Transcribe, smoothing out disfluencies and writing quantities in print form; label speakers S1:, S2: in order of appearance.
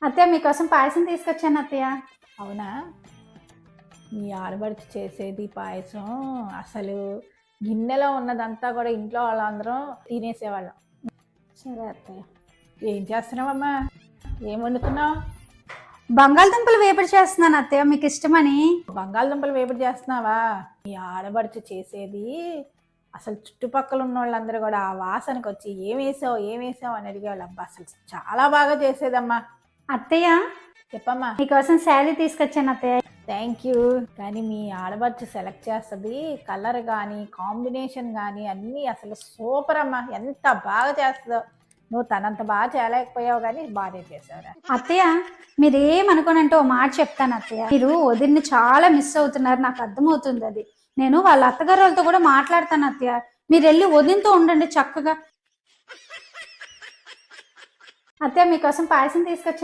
S1: అత్తయ్య మీకోసం పాయసం తీసుకొచ్చాను అత్తయ్య.
S2: అవునా? మీ ఆడబడుచు చేసేది పాయసం అసలు గిన్నెలో ఉన్నదంతా కూడా ఇంట్లో వాళ్ళందరం తినేసేవాళ్ళం.
S1: సరే అత్తయ్య.
S2: ఏం చేస్తున్నావమ్మా? ఏం వండుతున్నావు?
S1: బంగాళదుంపలు వేపుడు చేస్తున్నాను అత్తయ్య, మీకు ఇష్టమని.
S2: బంగాళదుంపలు వేపుడు చేస్తున్నావా? మీ ఆడబడుచు చేసేది అసలు చుట్టుపక్కల ఉన్న వాళ్ళందరూ కూడా ఆ వాసనకు వచ్చి ఏం వేసావు అని అడిగేవాళ్ళు. అబ్బా అసలు చాలా బాగా చేసేదమ్మా.
S1: అత్తయ్య
S2: చెప్పమ్మా.
S1: మీకోసం శారీ తీసుకొచ్చాను అత్తయ్య.
S2: Thank you. కానీ మీ ఆడబడుచు సెలెక్ట్ చేస్తుంది కలర్ కానీ కాంబినేషన్ కానీ అన్నీ అసలు సూపర్ అమ్మా. ఎంత బాగా చేస్తుందో. నువ్వు తనంత బాగా చేయలేకపోయావు కానీ బాగా చేసావురా.
S1: అత్తయ్య మీరేమనుకోనంటే ఓ మాట చెప్తాను అత్తయ్య. మీరు వదిన్ని చాలా మిస్ అవుతున్నారు, నాకు అర్థమవుతుంది. అది నేను వాళ్ళ అత్తగారు వాళ్ళతో కూడా మాట్లాడతాను అత్తయ్య. మీరు వెళ్ళి వదినతో ఉండండి చక్కగా. అత్తయ్య మీకోసం పాయసం తీసుకొచ్చాను.